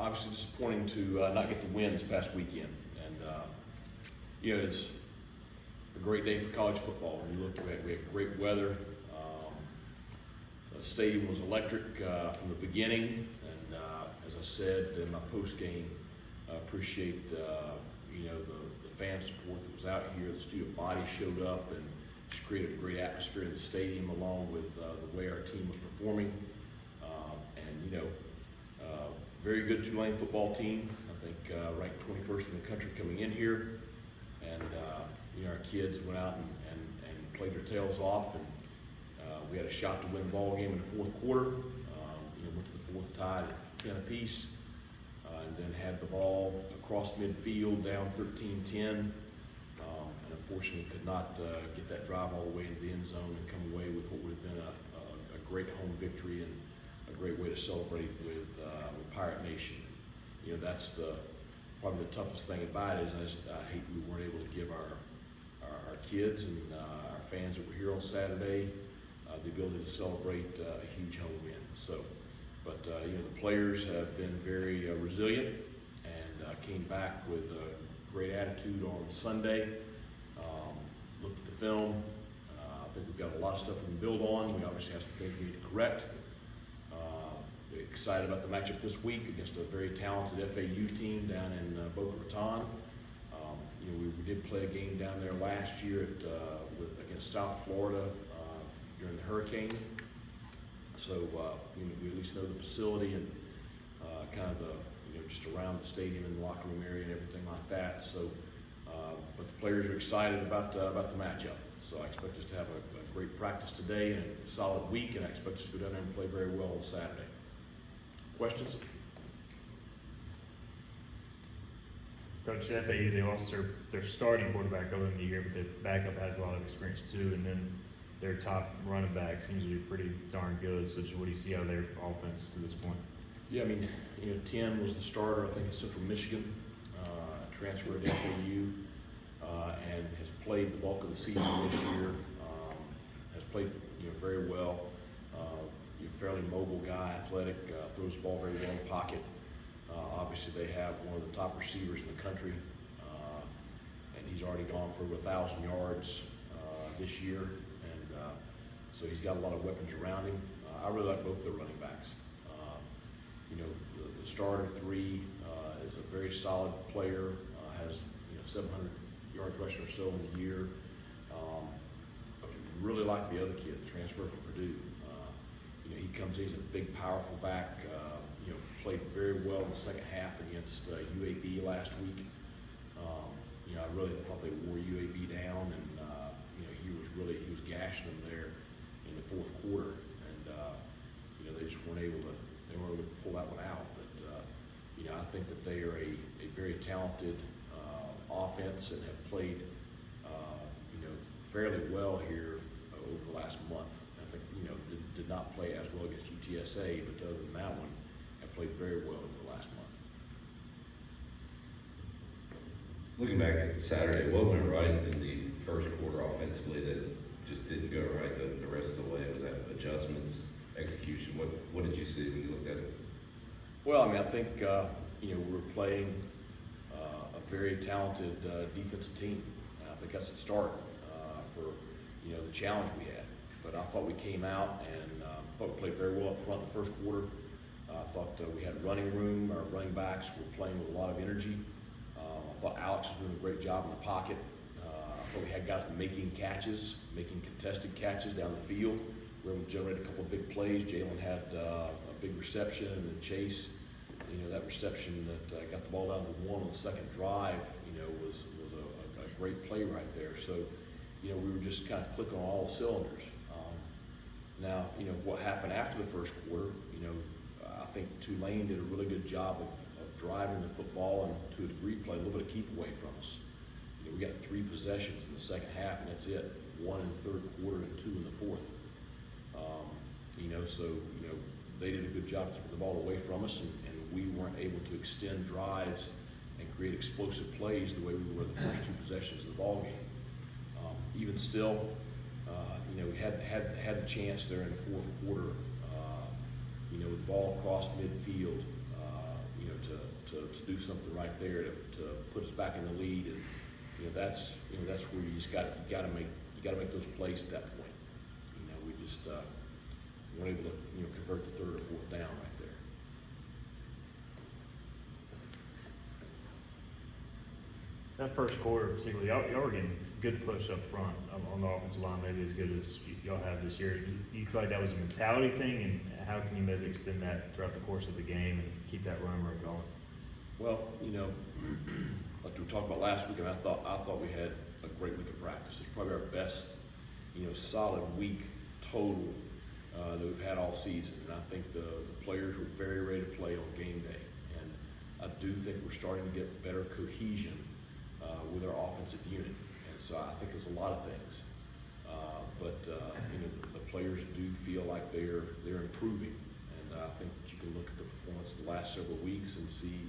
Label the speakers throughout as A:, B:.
A: obviously disappointing to not get the win this past weekend. And, it's a great day for college football. When you look at it, we had great weather. The stadium was electric from the beginning. And as I said in my post game, I appreciate, the fan support that was out here. The student body showed up and just created a great atmosphere in the stadium, along with the way our team was performing. Very good Tulane football team. I think ranked 21st in the country coming in here. And, our kids went out and played their tails off. And we had a shot to win the ball game in the fourth quarter. Went to the fourth tied at 10 apiece. And then had the ball across midfield down 13-10. And unfortunately could not get that drive all the way into the end zone and come away with what would have been a great home victory and a great way to celebrate with Pirate Nation. That's probably the toughest thing about it is I hate we weren't able to give our kids and our fans that were here on Saturday the ability to celebrate a huge home win. But the players have been very resilient and came back with a great attitude on Sunday. Looked at the film. I think we've got a lot of stuff we can build on. We obviously have some things we need to correct. Excited about the matchup this week against a very talented FAU team down in Boca Raton. We did play a game down there last year against South Florida during the hurricane. So we at least know the facility and kind of just around the stadium and the locker room area and everything like that. So, but the players are excited about the matchup. So I expect us to have a great practice today and a solid week, and I expect us to go down there and play very well on Saturday. Questions?
B: Coach, FAU, they lost their starting quarterback early in the year, but their backup has a lot of experience too, and then their top running back seems to be pretty darn good. So just what do you see out of their offense to this point?
A: Yeah, Tim was the starter, I think, in Central Michigan, transferred to FAU, and has played the bulk of the season this year, has played very well. Fairly mobile guy, athletic, throws the ball very well in the pocket. Obviously, they have one of the top receivers in the country, and he's already gone for over 1,000 yards this year, and so he's got a lot of weapons around him. I really like both their running backs. The starter 3 is a very solid player, has 700 yards rushing or so in the year. But really like the other kid, the transfer from Purdue. He comes in, he's a big, powerful back. Played very well in the second half against UAB last week. I really thought they wore UAB down, and he was gashing them there in the fourth quarter, and they just weren't able to pull that one out. But I think that they are a very talented offense and have played fairly well here over the last month. I think did not play as well against UTSA, but other than that one, have played very well over the last month.
C: Looking back at Saturday, what went right in the first quarter offensively that just didn't go right the rest of the way? Was that adjustments, execution? What did you see when you looked at it?
A: Well, I think we were playing a very talented defensive team. I think that's the start for the challenge we had. But I thought we came out and thought we played very well up front in the first quarter. I thought we had running room. Our running backs were playing with a lot of energy. I thought Alex was doing a great job in the pocket. I thought we had guys making catches, making contested catches down the field. We were able to generate a couple of big plays. Jalen had a big reception, and then Chase, that reception that got the ball down to 1 on the second drive, was a great play right there. So, we were just kind of clicking on all cylinders. Now, what happened after the first quarter, I think Tulane did a really good job of driving the football and to a degree played a little bit of keep away from us. We got 3 possessions in the second half, and that's it. 1 in the third quarter and 2 in the fourth. So they did a good job keeping the ball away from us, and we weren't able to extend drives and create explosive plays the way we were the first 2 possessions of the ball game. Even still, we had a chance there in the fourth quarter. With the ball across midfield, to do something right there to put us back in the lead. And, that's where you gotta make those plays at that point. We just, weren't able to, convert the third or fourth down right there.
B: That first quarter particularly, y'all were getting good push up front on the offensive line, maybe as good as y'all have this year. Do you feel like that was a mentality thing, and how can you maybe extend that throughout the course of the game and keep that run rate going?
A: Well, like we talked about last week, and I thought we had a great week of practice. It's probably our best, solid week total that we've had all season. And I think the players were very ready to play on game day. And I do think we're starting to get better cohesion with our offensive unit. And so I think there's a lot of things. But the players do feel like they're improving. And I think that you can look at the performance the last several weeks and see,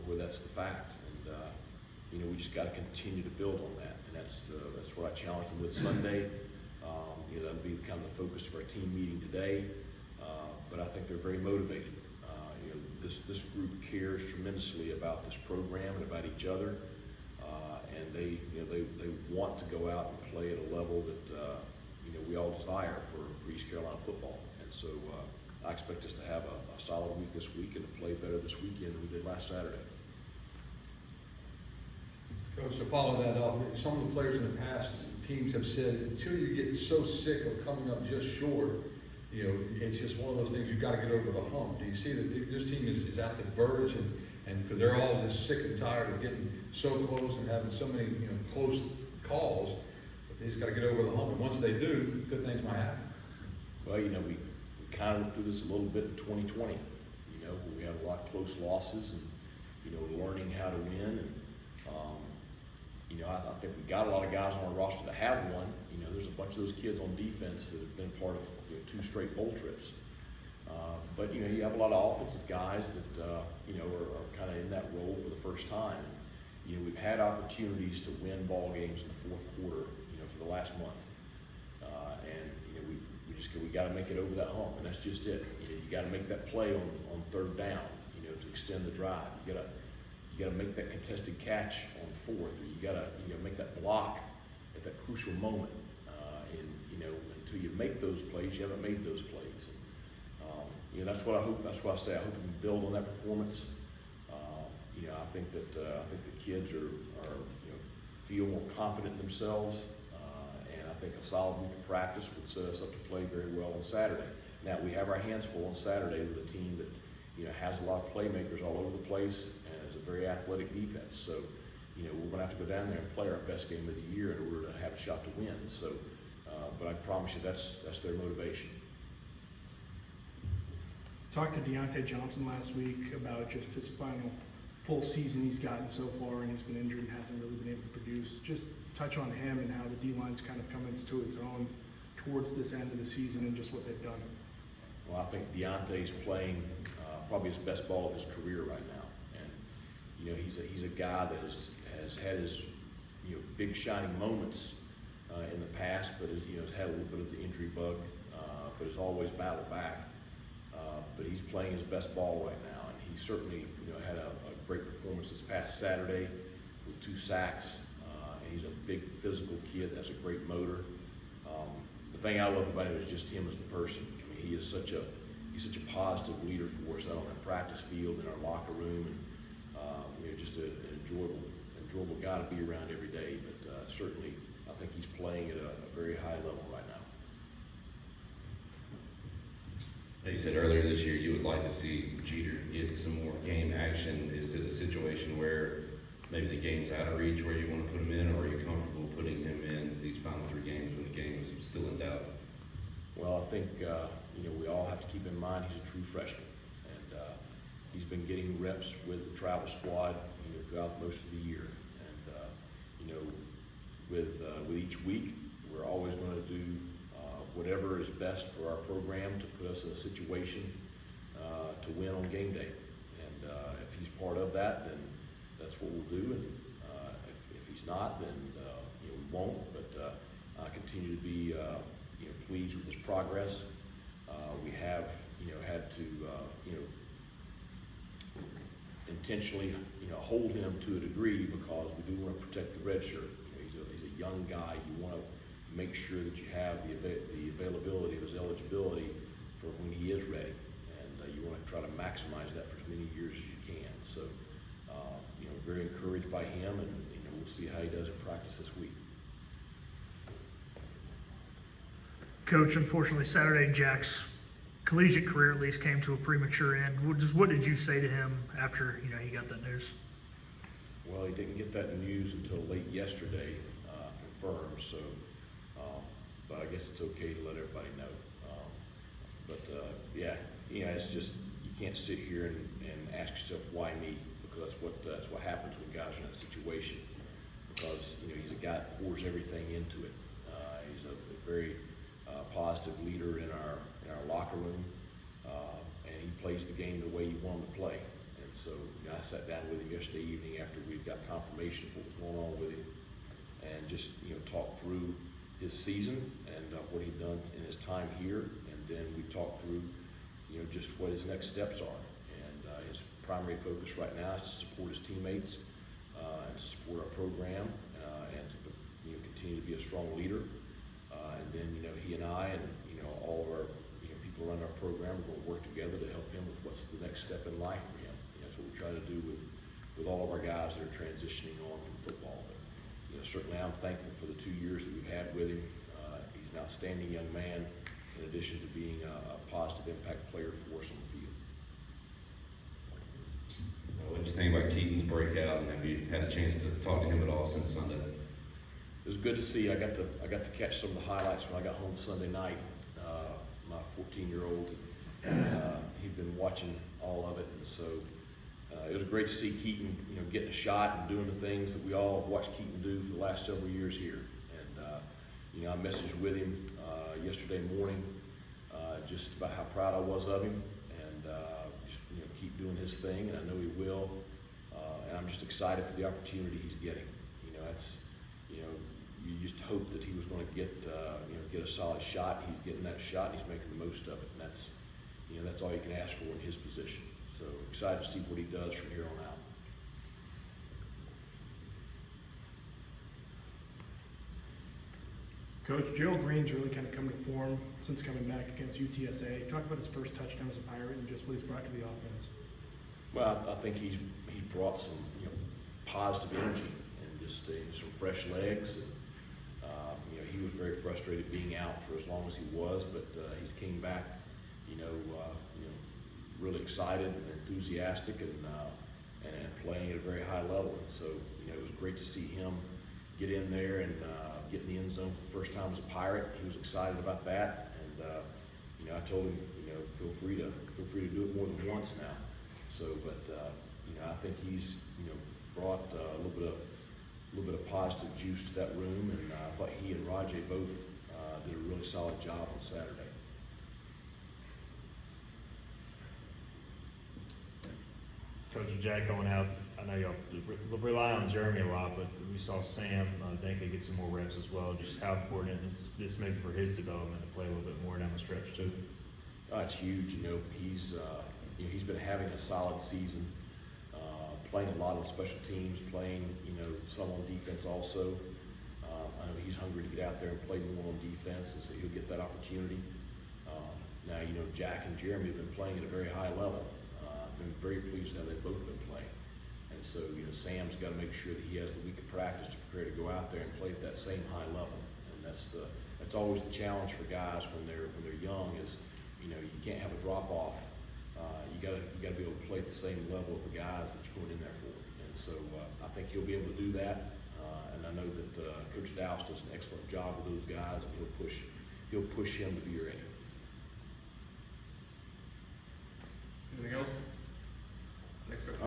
A: where that's the fact. And, we just got to continue to build on that. And that's what I challenged them with Sunday. That'll be kind of the focus of our team meeting today. But I think they're very motivated. This group cares tremendously about this program and about each other. And they want to go out and play at a level that, we all desire for East Carolina football. And so I expect us to have a solid week this week and to play better this weekend than we did last Saturday.
D: Coach, to follow that up, some of the players in the past, teams have said, until you get so sick of coming up just short, it's just one of those things you've got to get over the hump. Do you see that this team is at the verge, and because they're all just sick and tired of getting so close and having so many close calls, but they just got to get over the hump, and once they do, good things might happen.
A: Well, we kind of went through this a little bit in 2020. We had a lot of close losses and learning how to win. And I think we got a lot of guys on our roster that have won. There's a bunch of those kids on defense that have been part of 2 straight bowl trips. But you have a lot of offensive guys that are kind of in that role for the first time. We've had opportunities to win ball games in the fourth quarter, for the last month, and we got to make it over that hump, and that's just it. You got to make that play on third down, to extend the drive. You got to make that contested catch on fourth, or you got to make that block at that crucial moment. Until you make those plays, you haven't made those plays. That's what I hope. That's what I say. I hope we can build on that performance. I think that the kids are feel more confident in themselves, and I think a solid week of practice would set us up to play very well on Saturday. Now we have our hands full on Saturday with a team that has a lot of playmakers all over the place and is a very athletic defense. So we're going to have to go down there and play our best game of the year in order to have a shot to win. So, but I promise you that's their motivation.
E: Talked to Deontay Johnson last week about just his final full season he's gotten so far, and he's been injured and hasn't really been able to produce. Just touch on him and how the D-line's kind of come into its own towards this end of the season and just what they've done.
A: Well, I think Deontay's playing probably his best ball of his career right now, and he's a guy that has had his big shining moments in the past, but has had a little bit of the injury bug, but has always battled back. But he's playing his best ball right now, and he certainly had a great performance this past Saturday with 2 sacks. And he's a big physical kid that has a great motor. The thing I love about him is just him as the person. I mean, he's such a positive leader for us out on the practice field, in our locker room, and just an enjoyable guy to be around every day. But certainly, I think he's playing at a very high level right now.
C: You said earlier this year you would like to see Jeter get some more game action. Is it a situation where maybe the game's out of reach where you want to put him in, or are you comfortable putting him in these final 3 games when the game is still in doubt?
A: Well, I think we all have to keep in mind he's a true freshman, and he's been getting reps with the travel squad throughout most of the year. And with each week, we're always going to do whatever is best for our program to put us in a situation to win on game day. And if he's part of that, then that's what we'll do. And if he's not, then we won't. But I continue to be pleased with his progress. We have had to intentionally, hold him to a degree because we do want to protect the red shirt. He's a young guy. You want to make sure that you have the availability of his eligibility for when he is ready. And you want to try to maximize that for as many years as you can. So, very encouraged by him, and, we'll see how he does in practice this week.
F: Coach, unfortunately, Saturday, Jack's collegiate career at least came to a premature end. What did you say to him after, he got that news?
A: Well, he didn't get that news until late yesterday, confirmed, so, but I guess it's okay to let everybody know. It's just, you can't sit here and ask yourself, why me? Because that's what happens when guys are in that situation. Because, he's a guy that pours everything into it. He's a very positive leader in our locker room, and he plays the game the way you want him to play. And so, I sat down with him yesterday evening after we got confirmation of what was going on with him, and just talked through his season and what he'd done in his time here, and then we talked through just what his next steps are. And his primary focus right now is to support his teammates and to support our program and to continue to be a strong leader. And then he and I and all of our people around our program are going to work together to help him with what's the next step in life for him. That's what we try to do with all of our guys that are transitioning on from football. But certainly I'm thankful for the 2 years that we've had with him. He's an outstanding young man, in addition to being a positive impact player for us on the field.
C: What did you think about Keaton's breakout, and have you had a chance to talk to him at all since Sunday?
A: It was good to see. I got to catch some of the highlights when I got home Sunday night. My 14-year-old, he'd been watching all of it, and so it was great to see Keaton, getting a shot and doing the things that we all have watched Keaton do for the last several years here. And I messaged with him yesterday morning just about how proud I was of him, and just keep doing his thing, and I know he will. And I'm just excited for the opportunity he's getting. You just hope that he was going to get a solid shot. He's getting that shot. He's making the most of it, and that's all you can ask for in his position. So excited to see what he does from here on out.
E: Coach, Gerald Green's really kind of come to form since coming back against UTSA. Talk about his first touchdown as a Pirate and just what he's brought to the offense.
A: Well, I think he brought some positive energy and just some fresh legs. And, he was very frustrated being out for as long as he was, but he's came back, really excited and enthusiastic and playing at a very high level. And so, it was great to see him get in there and get in the end zone for the first time as a Pirate. He was excited about that, and I told him, feel free to do it more than once now. So, but I think he's brought a little bit of positive juice to that room, and I thought he and Rajay both did a really solid job on Saturday.
B: Coach Jack going out, I know y'all rely on Jeremy a lot, but we saw Sam Denke get some more reps as well. Just how important is this maybe for his development to play a little bit more down the stretch too?
A: It's huge. He's been having a solid season, playing a lot on special teams, playing some on defense also. I know he's hungry to get out there and play more on defense, and so he'll get that opportunity. Now Jack and Jeremy have been playing at a very high level. I've been very pleased how they've both been playing. And so, Sam's got to make sure that he has the week of practice to prepare to go out there and play at that same high level. And that's always the challenge for guys when they're young is, you can't have a drop off. You gotta be able to play at the same level of the guys that you're going in there for. And so I think he'll be able to do that. And I know that Coach Dowse does an excellent job with those guys, and he'll push him to be ready.
G: Anything else?